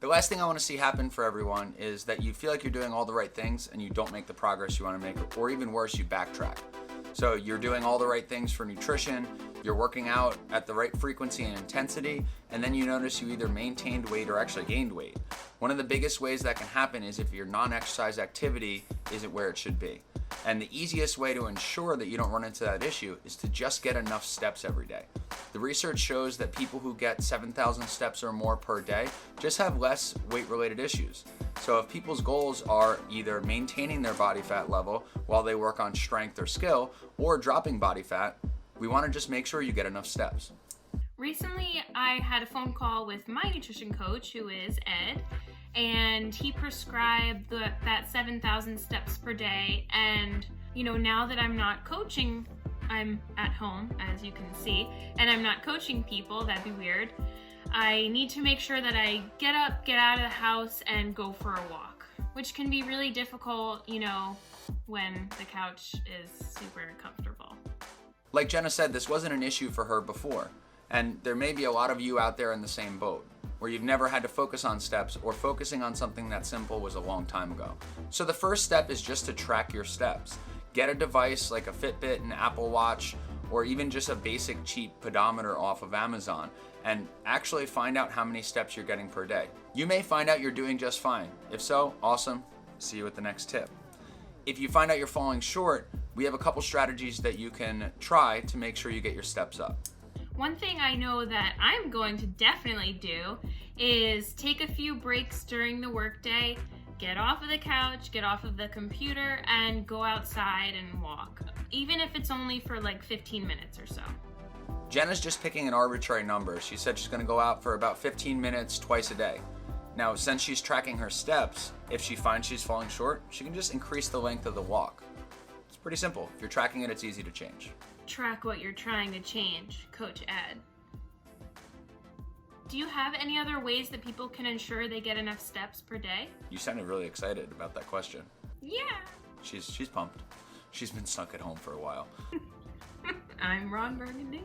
The last thing I want to see happen for everyone is that you feel like you're doing all the right things and you don't make the progress you want to make, or even worse, you backtrack. So you're doing all the right things for nutrition, you're working out at the right frequency and intensity, and then you notice you either maintained weight or actually gained weight. One of the biggest ways that can happen is if your non-exercise activity isn't where it should be. And the easiest way to ensure that you don't run into that issue is to just get enough steps every day. The research shows that people who get 7,000 steps or more per day just have less weight-related issues. So if people's goals are either maintaining their body fat level while they work on strength or skill, or dropping body fat, we want to just make sure you get enough steps. Recently, I had a phone call with my nutrition coach, who is Ed, and he prescribed that 7,000 steps per day. And, now that I'm not coaching, I'm at home, as you can see, and I'm not coaching people, that'd be weird. I need to make sure that I get up, get out of the house, and go for a walk, which can be really difficult, when the couch is super comfortable. Like Jenna said, this wasn't an issue for her before, and there may be a lot of you out there in the same boat, where you've never had to focus on steps, or focusing on something that simple was a long time ago. So the first step is just to track your steps. Get a device like a Fitbit, an Apple Watch, or even just a basic cheap pedometer off of Amazon, and actually find out how many steps you're getting per day. You may find out you're doing just fine. If so, awesome. See you with the next tip. If you find out you're falling short, we have a couple strategies that you can try to make sure you get your steps up. One thing I know that I'm going to definitely do is take a few breaks during the workday, get off of the couch, get off of the computer, and go outside and walk, even if it's only for like 15 minutes or so. Jenna's just picking an arbitrary number. She said she's going to go out for about 15 minutes twice a day. Now, since she's tracking her steps, if she finds she's falling short, she can just increase the length of the walk. It's pretty simple. If you're tracking it, it's easy to change. Track what you're trying to change, Coach Ed. Do you have any other ways that people can ensure they get enough steps per day? You sounded really excited about that question. Yeah. She's pumped. She's been stuck at home for a while. I'm Ron Burgundy.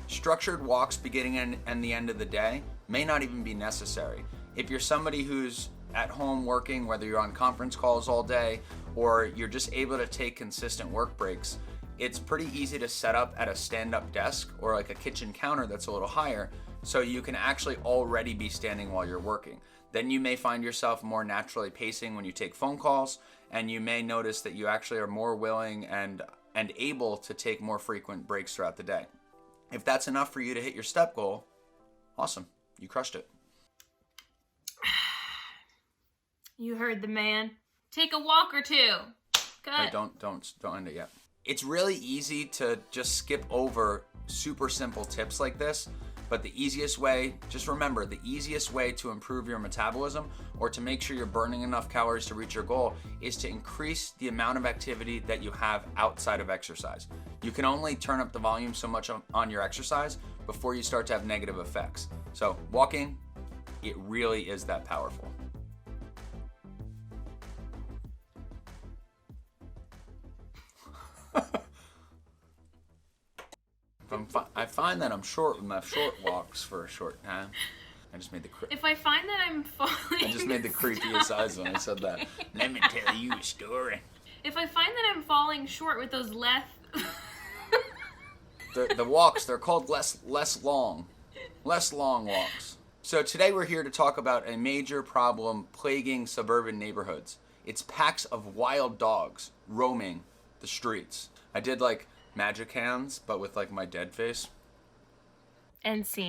Structured walks beginning and the end of the day may not even be necessary. If you're somebody who's at home working, whether you're on conference calls all day or you're just able to take consistent work breaks, it's pretty easy to set up at a stand-up desk or like a kitchen counter that's a little higher, so you can actually already be standing while you're working. Then you may find yourself more naturally pacing when you take phone calls, and you may notice that you actually are more willing and able to take more frequent breaks throughout the day. If that's enough for you to hit your step goal, awesome, you crushed it. You heard the man. Take a walk or two. Cut. Wait, don't end it yet. It's really easy to just skip over super simple tips like this, but the easiest way, just remember, the easiest way to improve your metabolism or to make sure you're burning enough calories to reach your goal is to increase the amount of activity that you have outside of exercise. You can only turn up the volume so much on your exercise before you start to have negative effects. So walking, it really is that powerful. I find that I'm short with my short walks for a short time. I just made the If I find that I'm falling I just made the creepiest eyes when I said that. Let me tell you a story. If I find that I'm falling short with those left The walks, they're called less long walks. So today we're here to talk about a major problem plaguing suburban neighborhoods. It's packs of wild dogs roaming the streets. I did like magic hands, but with like my dead face. and see.